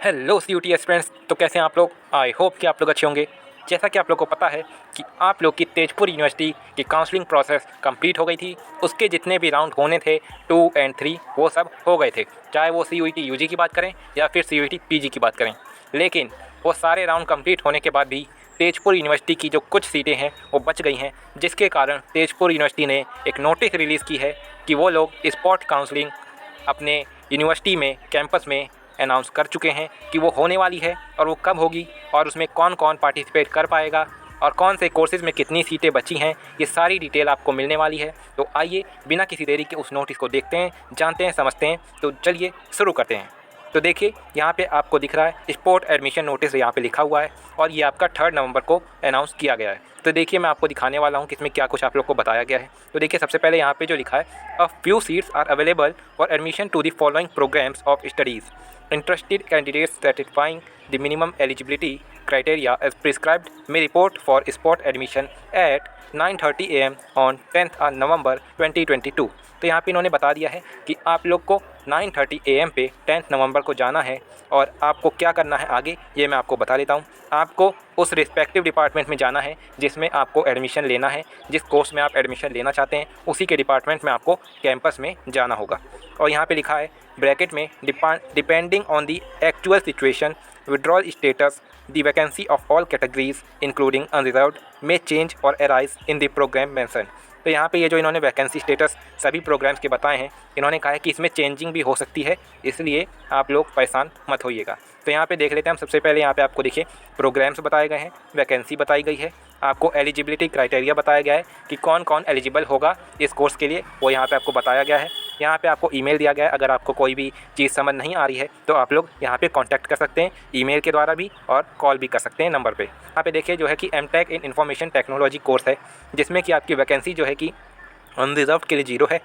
Hello सी friends, तो कैसे हैं आप लोग। आई होप कि आप लोग अच्छे होंगे। जैसा कि आप लोग को पता है कि आप लोग की तेजपुर यूनिवर्सिटी की काउंसलिंग प्रोसेस कंप्लीट हो गई थी। उसके जितने भी राउंड होने थे 2 और 3 वो सब हो गए थे, चाहे वो CUET UG की बात करें या फिर CUET PG की बात करें। लेकिन वो सारे राउंड कंप्लीट होने के बाद भी तेजपुर यूनिवर्सिटी की जो कुछ सीटें हैं वो बच गई हैं, जिसके कारण तेजपुर यूनिवर्सिटी ने एक नोटिस रिलीज़ की है कि वो लोग स्पॉट काउंसलिंग अपने यूनिवर्सिटी में कैंपस में अनाउंस कर चुके हैं कि वो होने वाली है और वो कब होगी और उसमें कौन कौन पार्टिसिपेट कर पाएगा और कौन से कोर्सेज़ में कितनी सीटें बची हैं। ये सारी डिटेल आपको मिलने वाली है। तो आइए बिना किसी देरी के उस नोटिस को देखते हैं, जानते हैं, समझते हैं। तो चलिए शुरू करते हैं। तो देखिए यहाँ पे आपको दिख रहा है स्पोर्ट एडमिशन नोटिस यहाँ पे लिखा हुआ है और ये आपका 3 नवंबर को अनाउंस किया गया है। तो देखिए मैं आपको दिखाने वाला हूँ कि इसमें क्या कुछ आप लोग को बताया गया है। तो देखिए सबसे पहले यहाँ पे जो लिखा है, a few seats are available for admission to the following programmes of studies. Interested candidates satisfying the minimum eligibility criteria as prescribed may report for spot admission at 9:30 AM on 10th November 2022। तो यहाँ पे इन्होंने बता दिया है कि आप लोग को 9:30 AM पे 10 नवंबर को जाना है और आपको क्या करना है आगे ये मैं आपको बता देता हूँ। आपको उस रिस्पेक्टिव डिपार्टमेंट में जाना है जिसमें आपको एडमिशन लेना है, जिस कोर्स में आप एडमिशन लेना चाहते हैं उसी के डिपार्टमेंट में आपको कैंपस में जाना होगा। और यहाँ पे लिखा है ब्रैकेट में, depending on the actual situation withdrawal status the vacancy of all categories including unreserved may change or arise in the programme mention. तो यहाँ पे ये जो इन्होंने वैकेंसी स्टेटस सभी प्रोग्राम्स के बताए हैं, इन्होंने कहा है कि इसमें चेंजिंग भी हो सकती है, इसलिए आप लोग परेशान मत होइएगा। तो यहाँ पे देख लेते हैं हम। सबसे पहले यहाँ पे आपको देखिए प्रोग्राम्स बताए गए हैं, वैकेंसी बताई गई है, आपको एलिजिबिलिटी क्राइटेरिया बताया गया है कि कौन कौन एलिजिबल होगा इस कोर्स के लिए, वो यहाँ पे आपको बताया गया है। यहाँ पे आपको ईमेल दिया गया है, अगर आपको कोई भी चीज़ समझ नहीं आ रही है तो आप लोग यहाँ पे कांटेक्ट कर सकते हैं ईमेल के द्वारा भी और कॉल भी कर सकते हैं नंबर पे। यहाँ पे देखिए जो है कि MTech in information technology course है, जिसमें कि आपकी वैकेंसी जो है कि अनरिजर्व्ड के लिए 0 है,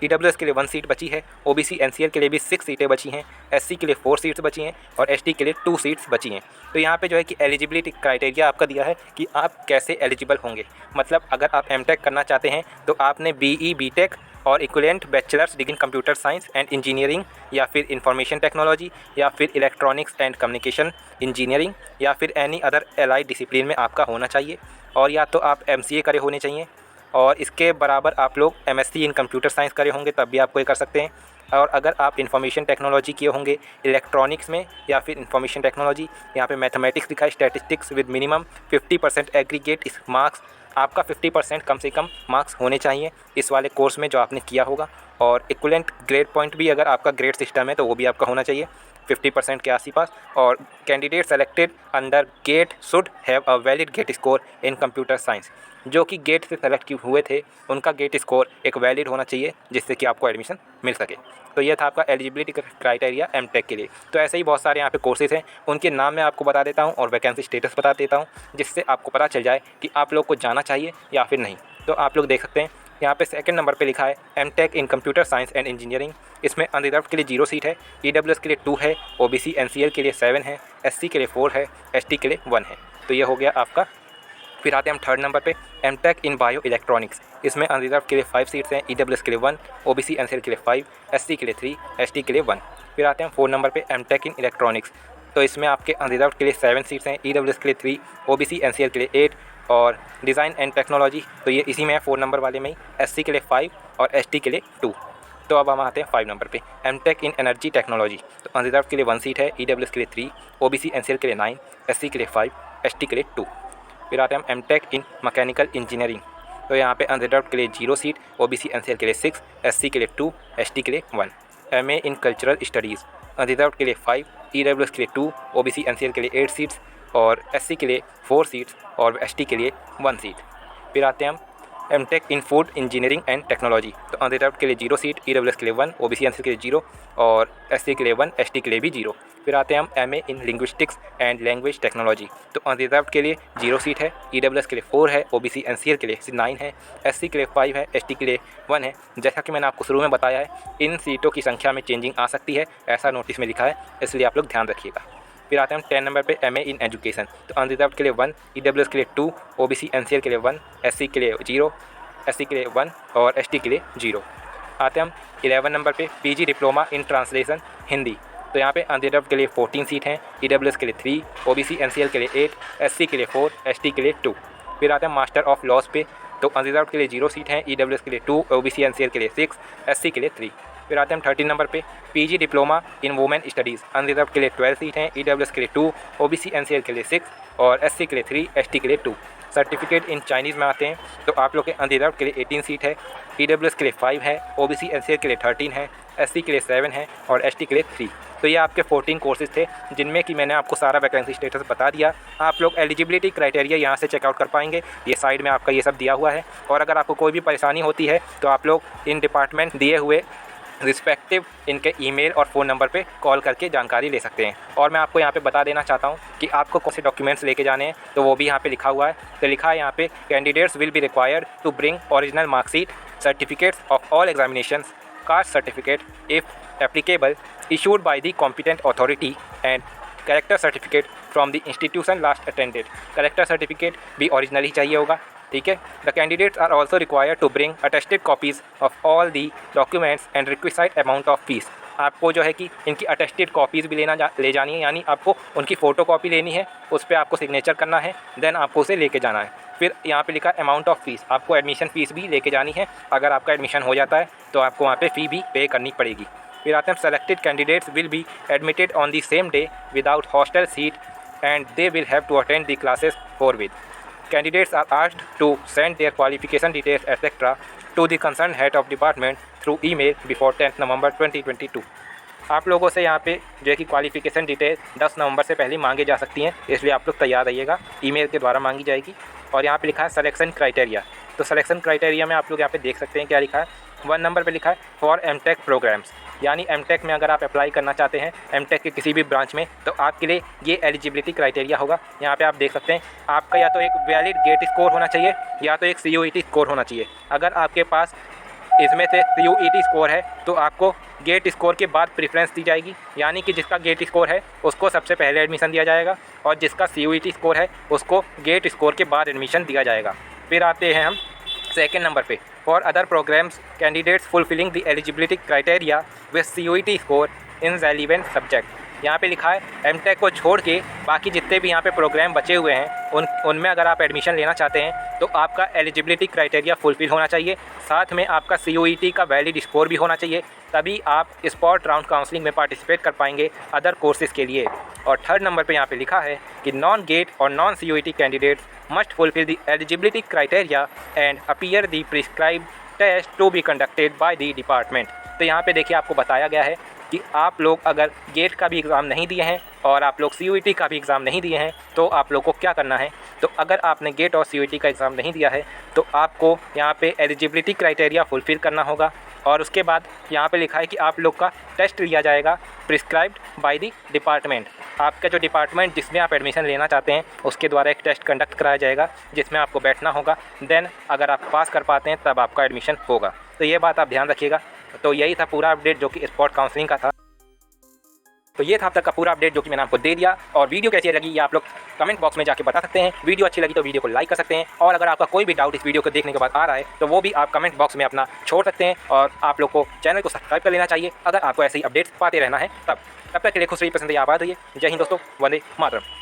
EWS के लिए 1 सीट बची है, OBC NCL के लिए भी 6 सीटें बची हैं, SC के लिए 4 सीट्स बची हैं और ST के लिए 2 सीट्स बची हैं। तो यहाँ पे जो है कि एलिजिबिलिटी क्राइटेरिया आपका दिया है कि आप कैसे एलिजिबल होंगे। मतलब अगर आप एमटेक करना चाहते हैं तो आपने BE BTech और equivalent bachelors degree in computer science and engineering या फिर इंफॉर्मेशन टेक्नोलॉजी या फिर इलेक्ट्रॉनिक्स एंड कम्युनिकेशन इंजीनियरिंग या फिर एनी अदर एलाइड डिसिप्लिन में आपका होना चाहिए, और या तो आप MCA करे होने चाहिए और इसके बराबर आप लोग MSc इन कंप्यूटर साइंस करे होंगे तब भी आपको ये कर सकते हैं। और अगर आप इंफॉर्मेशन टेक्नोलॉजी किए होंगे इलेक्ट्रॉनिक्स में या फिर इंफॉर्मेशन टेक्नोलॉजी, यहाँ पे मैथमेटिक्स लिखा है, statistics with minimum 50% aggregate marks, आपका 50% कम से कम मार्क्स होने चाहिए इस वाले कोर्स में जो आपने किया होगा। और इक्विवेलेंट ग्रेड पॉइंट भी, अगर आपका ग्रेड सिस्टम है तो वो भी आपका होना चाहिए 50% के आसपास। और candidate selected under GATE should have a valid GATE score in computer science. जो कि गेट से सेलेक्ट हुए थे उनका गेट स्कोर एक वैलिड होना चाहिए जिससे कि आपको एडमिशन मिल सके। तो ये था आपका एलिजिबिलिटी क्राइटेरिया एमटेक के लिए। तो ऐसे ही बहुत सारे यहाँ पे कोर्सेज़ हैं, उनके नाम मैं आपको बता देता हूँ और वैकेंसी स्टेटस बता देता हूँ, जिससे आपको पता चल जाए कि आप लोग को जाना चाहिए या फिर नहीं। तो आप लोग देख सकते हैं यहाँ पे 2nd नंबर पे लिखा है MTech in computer science and engineering. इसमें अनरिजर्व्ड के लिए 0 सीट है, EWS के लिए 2 है, OBC NCL के लिए 7 है, SC के लिए 4 है, ST के लिए 1 है। तो ये हो गया आपका। फिर आते हैं हम 3rd नंबर पे, एमटेक इन बायो इलेक्ट्रॉनिक्स। इसमें अनरिजर्व्ड के लिए 5 सीट्स हैं, EWS के लिए 1, OBC NCL के लिए 5, SC के लिए 3, ST के लिए 1। फिर आते हैं 4 नंबर पे, एमटेक इन इलेक्ट्रॉनिक्स। तो इसमें आपके अनरिजर्व्ड के लिए 7 सीट्स हैं, EWS के लिए 3, OBC NCL के लिए 8 और डिज़ाइन एंड टेक्नोलॉजी तो ये इसी में है 4 नंबर वाले में ही, SC के लिए 5 और ST के लिए 2। तो अब हम आते हैं 5 नंबर पे, एमटेक इन एनर्जी टेक्नोलॉजी। तो अनरिजर्व्ड के लिए 1 सीट है, EWS के लिए 3, OBC NCL के लिए 9, SC के लिए 5, ST के लिए 2। फिर आते हैं हम एमटेक इन मैकेनिकल इंजीनियरिंग। तो यहाँ पे अनरिजर्व्ड के लिए 0 सीट, OBC NCL के लिए 6, SC के लिए 2, ST के लिए 1। MA इन कल्चरल स्टडीज़, अनरिजर्व्ड के लिए 5, EWS के लिए 2, OBC NCL के लिए 8 सीट्स और SC के लिए 4 सीट्स और ST के लिए 1 सीट। फिर आते हैं हम MTech in food engineering and technology. तो अनरिजर्व्ड के लिए 0 सीट, EWS के लिए 1, OBC NCL के लिए 0 और SC के लिए 1, ST के लिए भी 0। फिर आते हैं हम MA in linguistics and language technology. तो अनरिजर्व्ड के लिए 0 सीट है, EWS के लिए 4 है, OBC NCL के लिए 9 है, SC के लिए 5 है, ST के लिए 1 है। जैसा कि मैंने आपको शुरू में बताया है, इन सीटों की संख्या में चेंजिंग आ सकती है, ऐसा नोटिस में लिखा है, इसलिए आप लोग ध्यान रखिएगा। फिर आते हैं हम 10 नंबर पे, MA इन एजुकेशन। तो अनरिजर्व्ड के लिए 1, EWS के लिए 2, OBC NCL के लिए 1, SC के लिए 0, SC के लिए 1 और ST के लिए 0। आते हैं हम 11 नंबर पे, PG diploma in translation Hindi. तो यहाँ पे अनरिजर्व के लिए 14 सीट हैं, EWS के लिए 3, OBC NCL के लिए 8, SC के लिए 4, ST के लिए 2। फिर आते हैं मास्टर ऑफ लॉज पे, तो अनरिजर्व के लिए 0 सीट हैं, EWS के लिए 2, OBC NCL के लिए 6, SC के लिए 3। फिर आते हैं हम 13 नंबर पे, PG diploma in women studies, unreserved के लिए 12 सीट हैं, EWS के लिए 2, OBC NCL के लिए 6 और SC के लिए 3, ST के लिए 2। सर्टिफिकेट इन चाइनीज़ में आते हैं, तो आप लोग के अनरिजर्व के लिए 18 सीट है, EWS के लिए 5 है, OBC NCL के लिए 13 है, SC के लिए 7 है और ST के लिए 3। तो ये आपके 14 कोर्सेज थे, जिनमें कि मैंने आपको सारा वैकेंसी स्टेटस बता दिया। आप लोग एलिजिबिलिटी क्राइटेरिया यहाँ से चेकआउट कर पाएंगे, ये साइड में आपका ये सब दिया हुआ है। और अगर आपको कोई भी परेशानी होती है तो आप लोग इन डिपार्टमेंट दिए हुए रिस्पेक्टिव इनके ईमेल और फ़ोन नंबर पे कॉल करके जानकारी ले सकते हैं। और मैं आपको यहाँ पे बता देना चाहता हूँ कि आपको कौन से डॉक्यूमेंट्स लेके जाने हैं, तो वो भी यहाँ पे लिखा हुआ है। तो लिखा है यहाँ पे, candidates will be required to bring original marksheet, certificates of all examinations, caste certificate if applicable issued by the competent authority and character certificate from the institution last attended। character certificate भी original ही चाहिए होगा, ठीक है। The candidates are also required to bring attested copies of all the documents and requisite amount of fees। आपको जो है कि इनकी अटेस्टेड कॉपीज़ भी ले जानी है, यानी आपको उनकी फ़ोटो कॉपी लेनी है, उस पर आपको सिग्नेचर करना है, देन आपको उसे लेके जाना है। फिर यहाँ पे लिखा अमाउंट ऑफ फ़ीस, आपको एडमिशन फ़ीस भी लेके जानी है। अगर आपका एडमिशन हो जाता है तो आपको वहाँ पे फ़ी भी पे करनी पड़ेगी। फिर आते हैं, selected candidates will be admitted on the same day without hostel seat and they will have to attend the classes forthwith. Candidates are asked to send their qualification details etcetera to the concern head of department through email before 10 November 2022। आप लोगों से यहाँ पे जो है कि qualification detail 10 नवंबर से पहले मांगी जा सकती हैं, इसलिए आप लोग तैयार रहिएगा, ईमेल के द्वारा मांगी जाएगी। और यहाँ पे लिखा है सिलेक्शन क्राइटेरिया, तो सिलेक्शन क्राइटेरिया में आप लोग यहाँ पे देख सकते हैं क्या लिखा है। 1 नंबर पे लिखा है फॉर एमटेक प्रोग्राम्स, यानी एमटेक में अगर आप अप्लाई करना चाहते हैं एमटेक के किसी भी ब्रांच में, तो आपके लिए ये एलिजिबिलिटी क्राइटेरिया होगा। यहाँ पे आप देख सकते हैं, आपका या तो एक वैलिड गेट स्कोर होना चाहिए या तो एक CUET स्कोर होना चाहिए। अगर आपके पास इसमें से CUET स्कोर है तो आपको गेट स्कोर के बाद प्रेफरेंस दी जाएगी, यानी कि जिसका गेट स्कोर है उसको सबसे पहले एडमिशन दिया जाएगा और जिसका CUET स्कोर है उसको गेट स्कोर के बाद एडमिशन दिया जाएगा। फिर आते हैं हम सेकेंड नंबर पे, for other programmes candidates fulfilling the eligibility criteria with CUET score in relevant subject. यहाँ पे लिखा है एमटेक को छोड़ के बाकी जितने भी यहाँ पे प्रोग्राम बचे हुए हैं उनमें अगर आप एडमिशन लेना चाहते हैं तो आपका एलिजिबिलिटी क्राइटेरिया फुलफिल होना चाहिए, साथ में आपका CUET का वैलिड स्कोर भी होना चाहिए, तभी आप स्पॉट राउंड काउंसलिंग में पार्टिसिपेट कर पाएंगे अदर कोर्सेज के लिए। और थर्ड नंबर पे यहाँ पे लिखा है कि नॉन गेट और non CUET candidates must fulfil the eligibility criteria and appear the prescribed test to be conducted by the department. तो यहाँ पे देखिए आपको बताया गया है कि आप लोग अगर गेट का भी एग्ज़ाम नहीं दिए हैं और आप लोग CUET का भी एग्ज़ाम नहीं दिए हैं तो आप लोग को क्या करना है। तो अगर आपने गेट और CUET का एग्ज़ाम नहीं दिया है तो आपको यहाँ पे एलिजिबिलिटी क्राइटेरिया फुलफिल करना होगा और उसके बाद यहाँ पे लिखा है कि आप लोग का टेस्ट लिया जाएगा प्रिस्क्राइब्ड बाय द डिपार्टमेंट। आपका जो डिपार्टमेंट जिसमें आप एडमिशन लेना चाहते हैं उसके द्वारा एक टेस्ट कंडक्ट कराया जाएगा जिसमें आपको बैठना होगा, देन अगर आप पास कर पाते हैं तब आपका एडमिशन होगा। तो ये बात आप ध्यान रखिएगा। तो यही था पूरा अपडेट जो कि स्पॉट काउंसलिंग का था। तो ये था अब तक का पूरा अपडेट जो कि मैंने आपको दे दिया। और वीडियो कैसी लगी ये आप लोग कमेंट बॉक्स में जाके बता सकते हैं। वीडियो अच्छी लगी तो वीडियो को लाइक कर सकते हैं और अगर आपका कोई भी डाउट इस वीडियो को देखने के बाद आ रहा है तो वो भी आप कमेंट बॉक्स में अपना छोड़ सकते हैं। और आप लोग को चैनल को सब्सक्राइब कर लेना चाहिए अगर आपको ऐसे ही अपडेट्स पाते रहना है। तब तक के लिए खुश रहिए, पसंद आबाद रहिए। जय हिंद दोस्तों, वंदे मातरम।